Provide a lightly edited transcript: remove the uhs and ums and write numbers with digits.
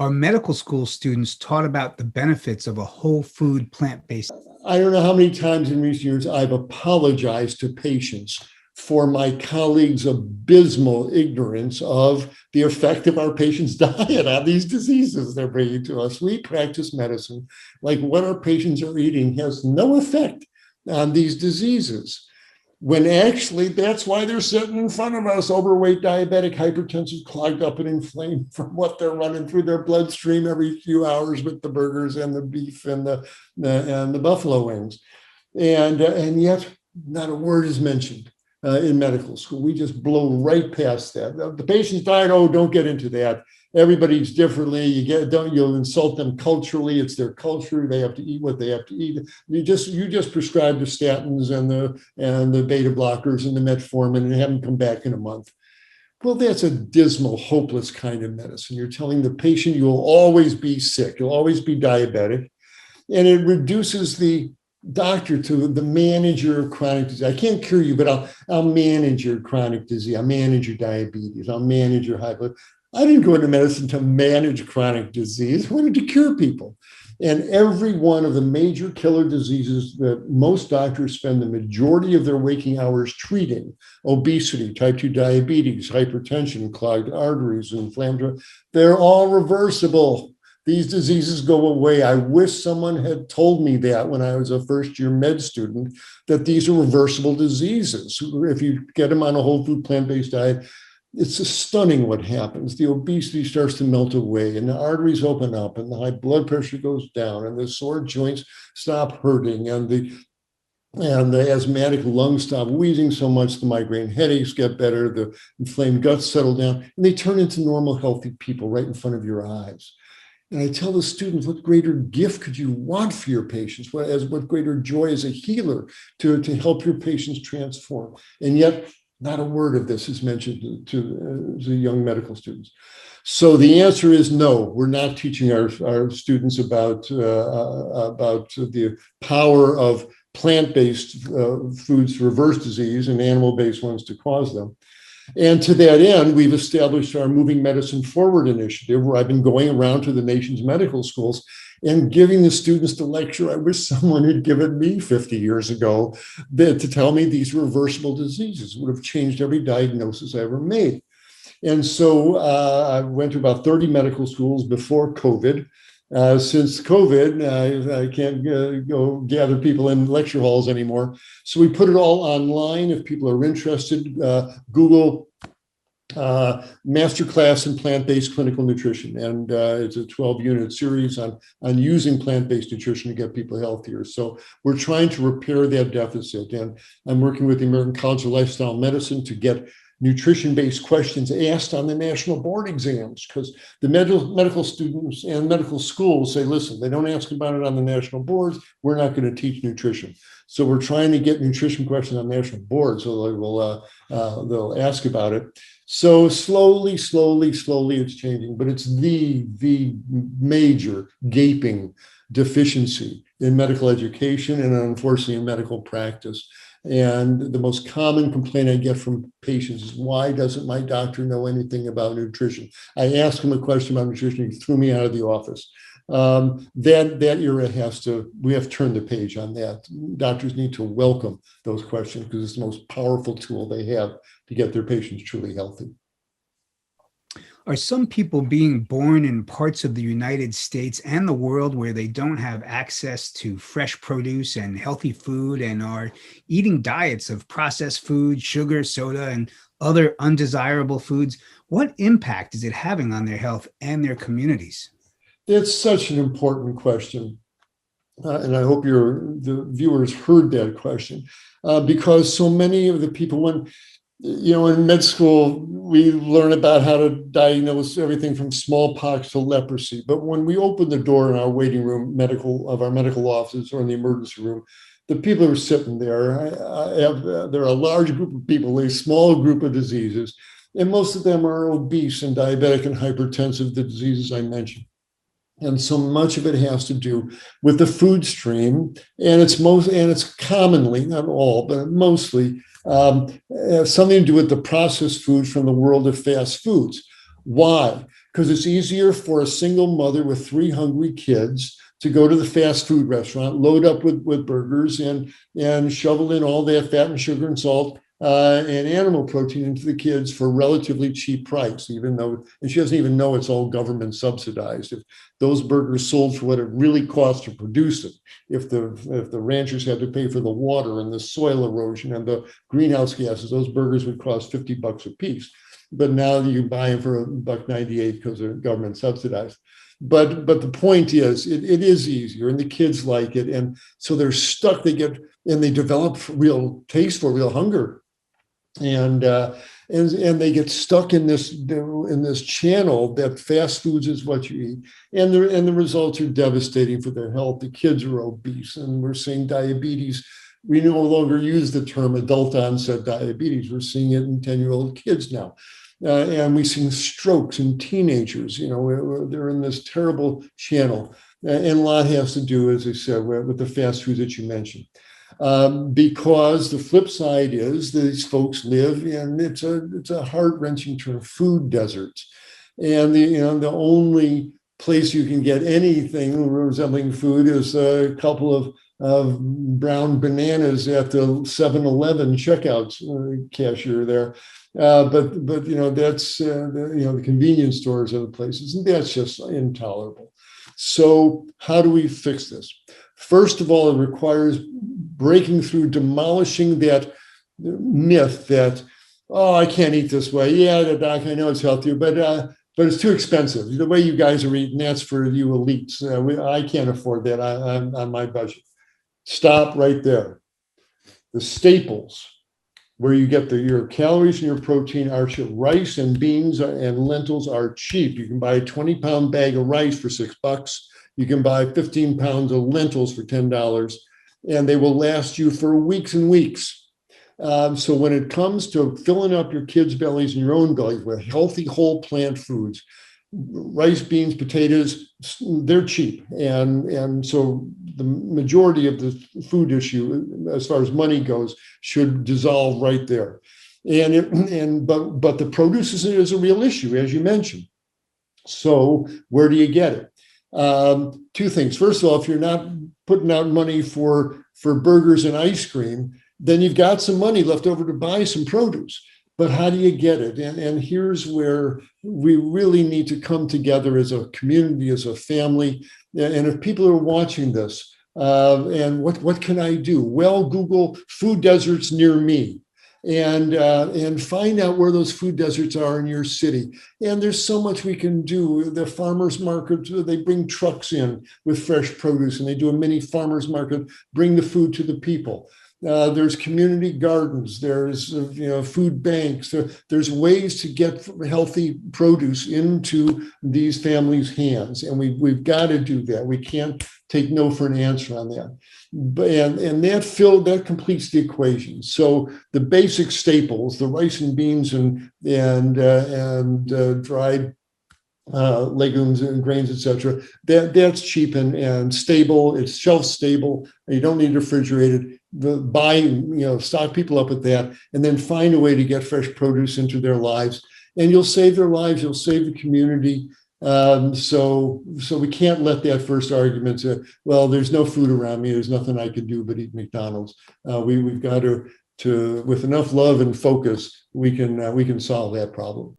Are medical school students taught about the benefits of a whole food plant-based? I don't know how many times in recent years I've apologized to patients for my colleagues' abysmal ignorance of the effect of our patients' diet on these diseases they're bringing to us. We practice medicine like what our patients are eating has no effect on these diseases, when actually that's why they're sitting in front of us, overweight, diabetic, hypertensive, clogged up and inflamed from what they're running through their bloodstream every few hours with the burgers and the beef and the buffalo wings. And yet not a word is mentioned in medical school. We just blow right past that. The patient's diet, oh, don't get into that. Everybody eats differently. You'll insult them culturally. It's their culture. They have to eat what they have to eat. You just prescribe the statins and the beta blockers and the metformin and have them come back in a month. Well, that's a dismal, hopeless kind of medicine. You're telling the patient you'll always be sick, you'll always be diabetic, and it reduces the doctor to the manager of chronic disease. I can't cure you, but I'll manage your chronic disease. I'll manage your diabetes. I'll manage your high blood. I didn't go into medicine to manage chronic disease. I wanted to cure people. And every one of the major killer diseases that most doctors spend the majority of their waking hours treating, obesity, type 2 diabetes, hypertension, clogged arteries, inflammatory, they're all reversible. These diseases go away. I wish someone had told me that when I was a first-year med student, that these are reversible diseases. If you get them on a whole food plant-based diet, it's stunning what happens. The obesity starts to melt away and the arteries open up and the high blood pressure goes down and the sore joints stop hurting and the asthmatic lungs stop wheezing so much, the migraine headaches get better, the inflamed guts settle down, and they turn into normal, healthy people right in front of your eyes. And I tell the students, what greater gift could you want for your patients? What greater joy as a healer to help your patients transform? And yet, not a word of this is mentioned to the young medical students. So the answer is no. We're not teaching our students about the power of plant-based foods to reverse disease and animal-based ones to cause them. And to that end, we've established our Moving Medicine Forward initiative, where I've been going around to the nation's medical schools and giving the students the lecture I wish someone had given me 50 years ago, to tell me these reversible diseases would have changed every diagnosis I ever made. And so I went to about 30 medical schools before COVID. Since COVID, I can't go gather people in lecture halls anymore. So we put it all online. If people are interested, Google Masterclass in Plant-Based Clinical Nutrition. And it's a 12-unit series on using plant-based nutrition to get people healthier. So we're trying to repair that deficit. And I'm working with the American College of Lifestyle Medicine to get nutrition-based questions asked on the national board exams, because the medical students and medical schools say, listen, they don't ask about it on the national boards, we're not going to teach nutrition. So we're trying to get nutrition questions on national boards so they'll ask about it. So slowly it's changing, but it's the major gaping deficiency in medical education and unfortunately in medical practice. And the most common complaint I get from patients is, why doesn't my doctor know anything about nutrition? I asked him a question about nutrition, he threw me out of the office. That era we have to turn the page on that. Doctors need to welcome those questions because it's the most powerful tool they have to get their patients truly healthy. Are some people being born in parts of the United States and the world where they don't have access to fresh produce and healthy food and are eating diets of processed food, sugar, soda, and other undesirable foods? What impact is it having on their health and their communities? That's such an important question. And I hope the viewers heard that question, because so many of the people, in med school, we learn about how to diagnose everything from smallpox to leprosy. But when we open the door in our waiting room of our medical offices or in the emergency room, the people who are sitting there, they're a large group of people, a small group of diseases, and most of them are obese and diabetic and hypertensive, the diseases I mentioned. And so much of it has to do with the food stream, and it's commonly, not all, but mostly something to do with the processed foods from the world of fast foods. Why? because it's easier for a single mother with 3 hungry kids to go to the fast food restaurant, load up with burgers, and shovel in all that fat and sugar and salt and animal protein into the kids for a relatively cheap price, even though, and she doesn't even know it's all government subsidized. If those burgers sold for what it really costs to produce it, if the ranchers had to pay for the water and the soil erosion and the greenhouse gases, those burgers would cost $50 a piece. But now you buy them for $1.98 because they're government subsidized. But the point is, it is easier, and the kids like it, and so they're stuck. They develop real taste for real hunger, and they get stuck in this channel that fast foods is what you eat, and the results are devastating for their health. The kids are obese, and we're seeing diabetes. We no longer use the term adult onset diabetes. We're seeing it in 10-year-old kids now. And we've seen strokes in teenagers. They're in this terrible channel. And a lot has to do, as I said, with the fast foods that you mentioned. Because the flip side is these folks live in, it's a heart-wrenching term, food deserts. And the only place you can get anything resembling food is a couple of brown bananas at the 7-Eleven checkout cashier there. But that's the convenience stores are the places, and that's just intolerable. So how do we fix this? First of all, it requires breaking through, demolishing that myth that, oh, I can't eat this way. Yeah, the doc, I know it's healthier, but it's too expensive. The way you guys are eating, that's for you elites. I can't afford that. I'm on my budget. Stop right there. The staples, where you get your calories and your protein, are cheap. Rice and beans and lentils are cheap. You can buy a 20-pound bag of rice for $6. You can buy 15 pounds of lentils for $10, and they will last you for weeks and weeks. So when it comes to filling up your kids' bellies and your own bellies with healthy whole plant foods, rice, beans, potatoes, they're cheap. And so the majority of the food issue, as far as money goes, should dissolve right there. But the produce is a real issue, as you mentioned. So where do you get it? Two things. First of all, if you're not putting out money for burgers and ice cream, then you've got some money left over to buy some produce. But how do you get it? And here's where we really need to come together as a community, as a family. And if people are watching this, and what can I do? Well, Google food deserts near me, and find out where those food deserts are in your city. And there's so much we can do. The farmers market, they bring trucks in with fresh produce, and they do a mini farmers market, bring the food to the people. There's community gardens, there's food banks, there's ways to get healthy produce into these families' hands, and we've got to do that. We can't take no for an answer on that. And that completes the equation. So the basic staples, the rice and beans and dried legumes and grains, etc. That's cheap and stable. It's shelf stable. You don't need refrigerated. Stock people up with that, and then find a way to get fresh produce into their lives, and you'll save their lives. You'll save the community. So we can't let that first argument say, well, there's no food around me. There's nothing I can do but eat McDonald's. We've got to with enough love and focus, we can solve that problem.